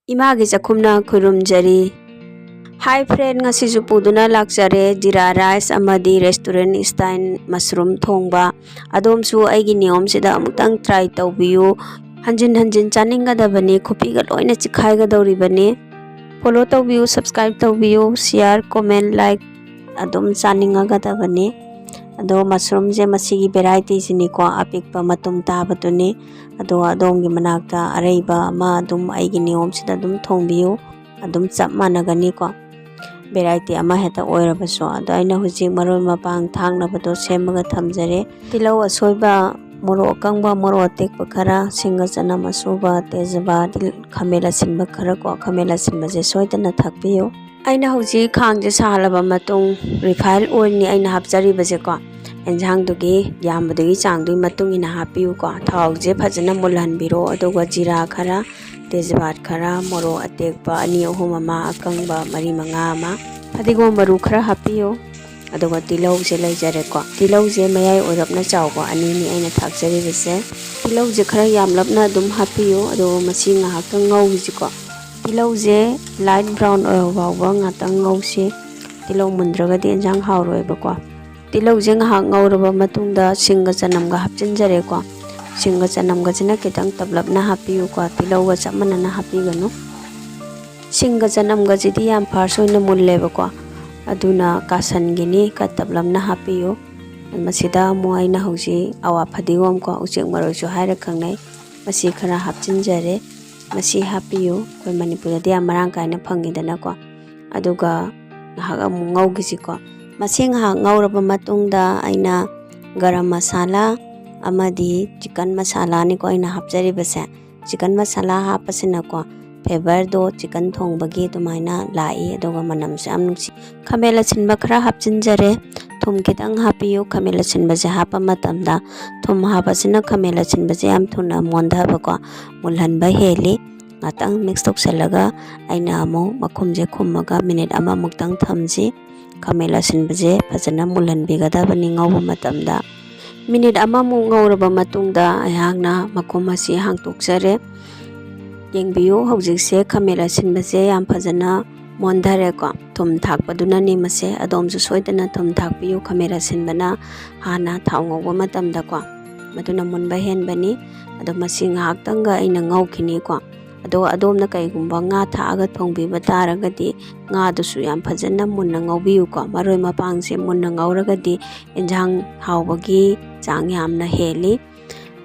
Emagi Chakhumna khurumjari. Hi friend, ngasisu puduna lakjare Jeera rice amadi restaurant style mushroom Thongba. Adomsu aigi niyom sida amutang try tawbiyu. Hanjin chaningadabani khupiga loina chikhaigadawribani. Follow tawbiyu, subscribe tawbiyu, share, comment, like adom chaningagadabani. Ado mushroom je masigi variety sini ko apikpa matum tabatuni. Ado adongi manakta araiba ma adum aigi niyom sida adum thongbiyu. Adum chap managani ko variety ama heta oirabaso ado aina huji maroi mapang thangnabado semaga thamjare. Tilau asoiba moro kangba moro tekpa khara singa chana masuba tejaba khamela sinba khara ko khamela sinba je soidana thakbiyo. Aina huji khang je sahalaba matung refined oil ni aina hapjari baje ko enjang dugi yambadagi changdui matung ina hapiu ko thau je phajana mulhanbiro aduga jeera khara tejbat khara moro atekpa ani ahum ama akangba mari manga ama adigo maru khara hapiyo aduga tilau je laijare ko tilau je mayai orapna chawko ani ni aina thakjari bese tilau je khara yamlapna dum hapiyo ado masi nga hakang ngau ji ko tilau je light brown oil bawa nga tang ngau se tilau mundraga de enjang hawroi ba ko tilau je nga ngauraba matungda singa chanam ga hapchinjare ko singa chanam ga jina kitang tablapna hapiyu ko tilau ga chamanana hapiganu singa chanam ga jidi yam farsoina mulleba ko aduna kasan gini ka tablamna hapiyu masida mo aina hauji awa phadigom ko uchek maro jo haira khangnai masi khara hapchinjare masi hapiyu koi manipur da marang kaina phangidana ko aduga haga mungau gisi ko masing ha ngauraba matungda aina garam masala amadi chicken masala ni ko aina hapjari base chicken masala hapasina ko flavor do chicken thongbagi tumaina lai aduga manam se amnusi khamela chinba khara hapchinjare thum kitang hapiyu khamela chinba je hapa matamda thum hapasina khamela chinba je am thuna mondha ba ko mulhan ba heli ngatang mix tokselaga aina amo makhum je khummaga minute ama muktang thamji khamela sinbaje phajana mulan bigada bani ngawba matamda minute ama mu ngawraba matungda ayangna makhum asi hangtoksare yengbiyu hojikse khamela sinbaje yam phajana mondhare ko thum thakpaduna ni mase adom ju soidana thum thakpiyu khamela sinbana hana thawngawba matamda ko maduna munba henbani ado masing haktanga ina ngawkhini ko ado adomna kaigumba nga thaaga thongbiba taragadi nga dusu yam phajana munna ngawbiyu ko maroi mapangse munna ngawragadi enjang hawbagi chang yamna heli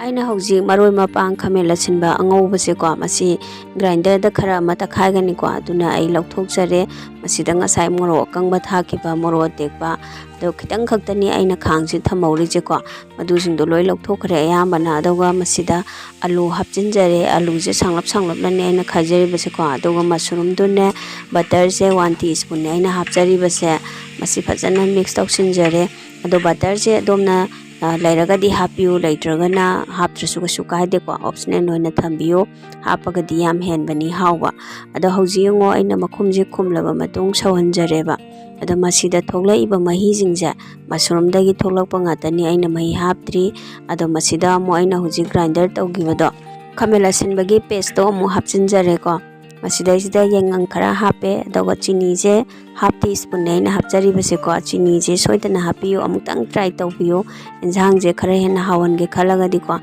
aina hauji maroi mapang khamela sinba angawbase ko masi grinder da khara mata khaigani ko aduna ai lokthokjare masida ngasai moro kangba thakiba moro tekba do khitang khaktani aina khangsi thamawri je ko madusing do loi lokthokre ayambana adoga masida alu hapchinjare alu je sanglap lane aina khajari base ko adoga mushroom dune butter je 1 teaspoon ne aina hapjari base masi phajana mix toksinjare ado butter je domna lairagadi hapiyu laitragana haptrasu ka sukaide ko optional hoina thambiyo hapagadi yam henbani hawba ado hauji ngo aina makhumje khumlaba matung sawanjareba ado masida thoglaiba mahi jingja mushroom dagi thoglakpa ngatani aina mahi haptri ado masida mo aina huji grinder tawgibado khamela sinbagi paste to mo hapchinjare ko masida sida yengang khara hape adoga chini je half teaspoon ne na hapjari base ko chini je soidana hapiyo amutang try tawbiyo enjang je khara hena hawan ge khalaga di ko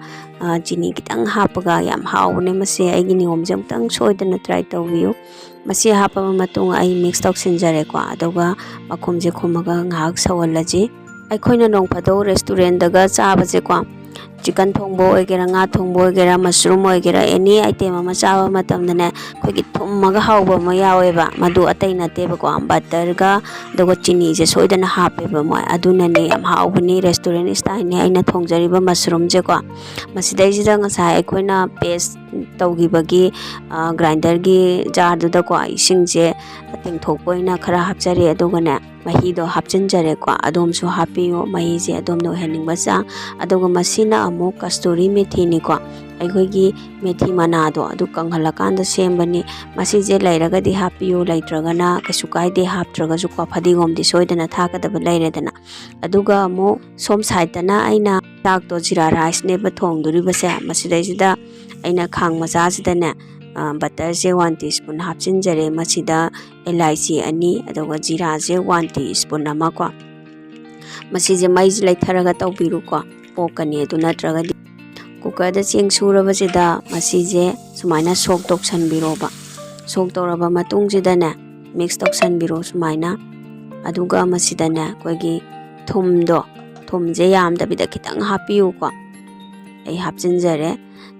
chini kitang hapaga yam hawne mase aigi niom je amutang soidana try tawbiyo masi hapa matung ai mix toksinjare ko adoga makhum je khumaga ngak sawalaji aikhoina nongphado restaurant daga chaba je ko chicken thongbo oigera nga thongbo oigera mushroom oigera any item ama chawa matamdane khogi thummaga hawba ma yaweba madu atai nateba ko butter ga dogo chini je soidana hapeba mo aduna ne am hawbani restaurant style ne aina thongjariba mushroom je ko masidai jida ngasa aikhoina paste tawgibagi grinder gi jar du da ko ising je tingthokpoina khara hapjari adoga ne mahi do hapchinjare ko adom su hapiyo mahi je adom no hening basa adoga masina amo kasturi methi ni ko aigogi methi mana do adu kanghalakanda sembani masi je lairagadi hapiyo laitragana kasukai de haptraga ju ko phadigom di soidana thakadaba lairedana aduga amo som side na aina tak to jeera rice ne ba thongduri basa masidai jida aina khang macha jida ne ꯕꯇꯔꯁꯦ 1 ꯇꯤꯁꯄꯨꯟ ꯍꯥꯞꯆꯤꯟꯖꯔꯦ ꯃꯁꯤꯗ ꯏꯂꯥꯏꯆꯤ 2 ꯑꯗꯨꯒ ꯖꯤꯔꯥꯁꯦ 1 ꯇꯤꯁꯄꯨꯟ ꯑꯃ ꯀꯣ ꯃꯁꯤꯁꯦ ꯃꯩꯁꯦ ꯂꯩꯊꯔꯒ ꯇꯧꯕꯤꯔꯨꯀꯣ ꯄꯣꯛꯀꯅꯤ ꯑꯗꯨ ꯅꯠꯇ꯭ꯔꯒꯗꯤ ꯀꯨꯀꯔꯗ ꯆꯦꯡ ꯁꯨꯔꯕꯁꯤꯗ ꯃꯁꯤꯁꯦ ꯁꯨꯃꯥꯏꯅ ꯁꯣꯛ ꯇꯧꯁꯟꯕꯤꯔꯣꯕ ꯁꯣꯛ ꯇꯧꯔꯕ ꯃꯇꯨꯡꯁꯤꯗꯅꯦ ꯃꯤꯛꯁ ꯇꯧꯁꯟꯕꯤꯔꯣ ꯁꯨꯃꯥꯏꯅ ꯑꯗꯨꯒ ꯃꯁꯤꯗꯅꯦ ꯑꯩꯈꯣꯏꯒꯤ ꯊꯨꯝꯁꯦ ꯌꯥꯝꯗꯕꯤꯗ ꯈꯤꯇꯪ ꯍꯥꯞꯄꯤꯌꯨꯀꯣ ꯑꯩ ꯍꯥꯞꯆꯤꯟꯖꯔꯦ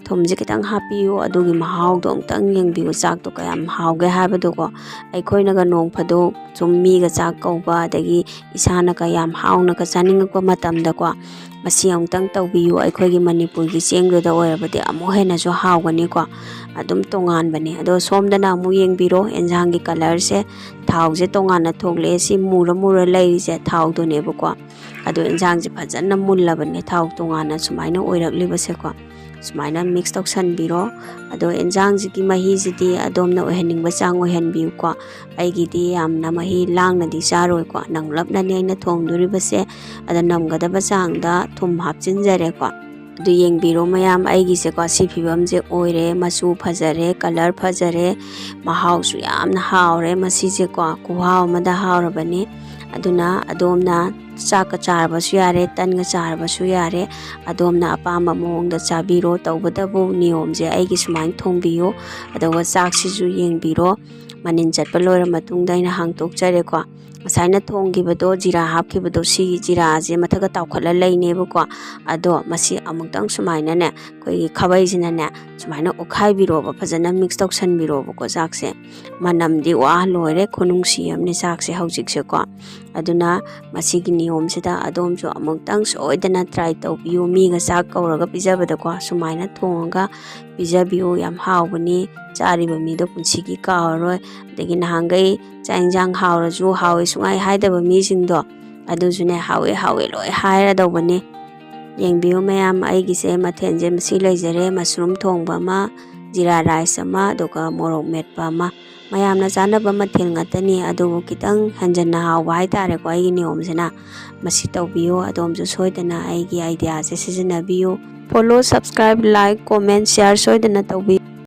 ꯊꯨꯝꯁꯦ ꯈꯤꯇꯪ ꯍꯥꯞꯄꯤꯌꯨ ꯑꯗꯨꯒꯤ ꯃꯍꯥꯎꯗꯣ ꯑꯃꯨꯛꯇꯪ ꯌꯦꯡꯕꯤꯌꯨ ꯆꯥꯛꯇꯣ ꯀꯌꯥꯝ ꯍꯥꯎꯒꯦ ꯍꯥꯏꯕꯗꯣꯀꯣ ꯑꯩꯈꯣꯏꯅꯒ ꯅꯣꯡ ꯐꯥꯗꯣꯛ ꯁꯨꯝ ꯃꯤꯒ ꯆꯥꯛ ꯀꯧꯕ ꯑꯗꯒꯤ ꯏꯁꯥꯅꯒ ꯌꯥꯝ ꯍꯥꯎꯅꯒ ꯆꯥꯅꯤꯡꯉꯛꯄ ꯃꯇꯝꯗꯀꯣ ꯃꯁꯤ ꯑꯃꯨꯛꯇꯪ ꯇꯧꯕꯤꯌꯨ ꯑꯩꯈꯣꯏꯒꯤ ꯃꯅꯤꯄꯨꯔꯒꯤ ꯆꯦꯡꯗꯨꯗ ꯑꯣꯏꯔꯕꯗꯤ ꯑꯃꯨꯛ ꯍꯦꯟꯅꯁꯨ ꯍꯥꯎꯒꯅꯤꯀꯣ ꯑꯗꯨꯝ ꯇꯣꯉꯥꯟꯕꯅꯦ ꯑꯗꯣ ꯁꯣꯝꯗꯅ ꯑꯃꯨꯛ ꯌꯦꯡꯕꯤꯔꯣ ꯑꯦꯟꯖꯥꯡꯒꯤ ꯀꯂꯔꯁꯦ ꯊꯥꯎꯁꯦ ꯇꯣꯉꯥꯟꯅ ꯊꯣꯛꯂꯛꯑꯦ ꯁꯤ ꯃꯨꯔ ꯂꯩꯔꯤꯁꯦ ꯊꯥꯎꯗꯨꯅꯦꯕꯀꯣ ꯑꯗꯣ ꯏꯟꯖꯥꯡꯁꯦ ꯐꯖꯅ ꯃꯨꯜꯂꯕꯅꯦ ꯊꯥꯎ ꯇꯣꯉꯥꯟꯅ ꯁꯨꯃꯥꯏꯅ ꯑꯣꯏꯔꯛꯂꯤꯕꯁꯦꯀꯣ ꯁꯨꯃꯥꯏꯅ ꯃꯤꯛꯁ ꯇꯧꯁꯟꯕꯤꯔꯣ ꯑꯗꯣ ꯏꯟꯖꯥꯡꯁꯤꯒꯤ ꯃꯍꯤꯁꯤꯗꯤ ꯑꯗꯣꯝꯅ ꯑꯣꯏꯍꯟꯅꯤꯡꯕ ꯆꯥꯡ ꯑꯣꯏꯍꯟꯕꯤꯌꯨꯀꯣ ꯑꯩꯒꯤꯗꯤ ꯌꯥꯝꯅ ꯃꯍꯤ ꯂꯥꯡꯅꯗꯤ ꯆꯥꯔꯣꯏꯀꯣ ꯅꯪꯂꯞꯅꯅꯤ ꯑꯩꯅ ꯊꯣꯡꯗꯣꯔꯤꯕꯁꯦ ꯑꯗ ꯅꯝꯒꯗꯕ ꯆꯥꯡꯗ ꯊꯨꯝ ꯍꯥꯞꯆꯤꯟꯖꯔꯦꯀꯣ ꯑꯗꯨ ꯌꯦꯡꯕꯤꯔꯣ ꯃꯌꯥꯝ ꯑꯩꯒꯤꯁꯦꯀꯣ ꯁꯤ ꯐꯤꯕꯝꯁꯦ ꯑꯣꯏꯔꯦ ꯃꯆꯨ ꯐꯖꯔꯦ ꯀꯂꯔ ꯐꯖꯔꯦ ꯃꯍꯥꯎꯁꯨ ꯌꯥꯝꯅ ꯍꯥꯎꯔꯦ ꯃꯁꯤꯁꯦꯀꯣ ꯈꯨꯍꯥꯎ ꯑꯃꯗ ꯍꯥꯎꯔꯕꯅꯤ ꯑꯗꯨꯅ ꯑꯗꯣꯝꯅ ꯆꯥꯛꯀ ꯆꯥꯔꯕꯁꯨ ꯌꯥꯔꯦ ꯇꯟꯒ ꯆꯥꯔꯕꯁꯨ ꯌꯥꯔꯦ ꯑꯗꯣꯝꯅ ꯑꯄꯥꯝꯕ ꯃꯑꯣꯡꯗ ꯆꯥꯕꯤꯔꯣ ꯇꯧꯕꯇꯕꯨ ꯅꯤꯌꯣꯝꯁꯦ ꯑꯩꯒꯤ ꯁꯨꯃꯥꯏꯅ ꯊꯣꯡꯕꯤꯌꯨ ꯑꯗꯨꯒ ꯆꯥꯛꯁꯤꯁꯨ ꯌꯦꯡꯕꯤꯔꯣ ꯃꯅꯤꯟ ꯆꯠꯄ ꯂꯣꯏꯔ ꯃꯇꯨꯡꯗ ꯑꯩꯅ ꯍꯥꯡꯇꯣꯛꯆꯔꯦꯀꯣ ꯉꯁꯥꯏꯅ ꯊꯣꯡꯈꯤꯕꯗꯣ ꯖꯤꯔꯥ ꯍꯥꯞꯈꯤꯕꯗꯣ ꯁꯤꯒꯤ ꯖꯤꯔꯥꯁꯦ ꯃꯊꯛꯇ ꯇꯥꯎꯈꯠꯂ ꯂꯩꯅꯦꯕꯀꯣ ꯑꯗꯣ ꯃꯁꯤ ꯑꯃꯨꯛꯇꯪ ꯁꯨꯃꯥꯏꯅꯅꯦ ꯑꯩꯈꯣꯏꯒꯤ ꯈꯥꯕꯩꯁꯤꯅꯅꯦ ꯁꯨꯃꯥꯏꯅ ꯑꯣꯠꯈꯥꯏꯕꯤꯔꯣꯕ ꯐꯖꯅ ꯃꯤꯛꯁ ꯇꯧꯁꯟꯕꯤꯔꯣꯕꯀꯣ ꯆꯥꯛꯁꯦ ꯃꯅꯝꯗꯤ ꯋꯥ ꯂꯣꯏꯔꯦ ꯈꯨꯅꯨꯡꯁꯤ ꯑꯃꯅꯦ ꯆꯥꯛꯁꯦ ꯍꯧꯖꯤꯛꯁꯦꯀꯣ ꯑꯗꯨꯅ ꯃꯁꯤꯒꯤ ꯅꯤꯌꯣꯝꯁꯤꯗ ꯑꯗꯣꯝꯁꯨ ꯑꯃꯨꯛꯇꯪ ꯁꯣꯏꯗꯅ ꯇ꯭ꯔꯥꯏ ꯇꯧꯕꯤꯌꯨ ꯃꯤꯒ ꯆꯥꯛ ꯀꯧꯔꯒ ꯄꯤꯖꯕꯗꯀꯣ ꯁꯨꯃꯥꯏꯅ ꯊꯣꯡꯉꯒ ꯄꯤꯖꯕꯤꯌꯨ ꯌꯥꯝ ꯍꯥꯎꯕꯅꯤ ꯆꯥꯔꯤꯕ ꯃꯤꯗꯣ ꯄꯨꯟꯁꯤꯒꯤ ꯀꯥꯎꯔꯔꯣꯏ ꯑꯗꯒꯤ ꯅꯍꯥꯟꯈꯩ ꯆꯥꯛ ꯏꯟꯖꯥꯡ ꯍꯥꯎꯔꯁꯨ ꯍꯥꯎꯋꯦ ꯁꯨꯡꯍꯥꯏ ꯍꯥꯏꯗꯕ ꯃꯤꯁꯤꯡꯗꯣ ꯑꯗꯨꯁꯨꯅꯦ ꯍꯥꯎꯋꯦ ꯂꯣꯏ ꯍꯥꯏꯔꯗꯧꯕꯅꯤ ꯌꯦꯡꯕꯤꯌꯨ ꯃꯌꯥꯝ ꯑꯩꯒꯤꯁꯦ ꯃꯊꯦꯜꯁꯦ ꯃꯁꯤ ꯂꯩꯖꯔꯦ ꯃꯁꯔꯨꯝ ꯊꯣꯡꯕ ꯑꯃ ꯖꯤꯔꯥ ꯔꯥꯏꯁ ꯑꯃ ꯑꯗꯨꯒ ꯃꯣꯔꯣꯛ ꯃꯦꯠꯄ ꯑꯃ ꯃꯌꯥꯝꯅ ꯆꯥꯅꯕ ꯃꯊꯦꯜ ꯉꯥꯛꯇꯅꯤ ꯑꯗꯨꯕꯨ ꯈꯤꯇꯪ ꯍꯦꯟꯖꯟꯅ ꯍꯥꯎꯕ ꯍꯥꯏꯇꯥꯔꯦꯀꯣ ꯑꯩꯒꯤ ꯅꯤꯌꯣꯝꯁꯤꯅ ꯃꯁꯤ ꯇꯧꯕꯤꯌꯨ ꯑꯗꯣꯝꯁꯨ ꯁꯣꯏꯗꯅ ꯑꯩꯒꯤ ꯑꯥꯏꯗꯤꯌꯥꯁꯦ ꯁꯤꯖꯤꯟꯅꯕꯤꯌꯨ follow subscribe like comment share ꯁꯣꯏꯗꯅ ꯇꯧꯕꯤꯌꯨ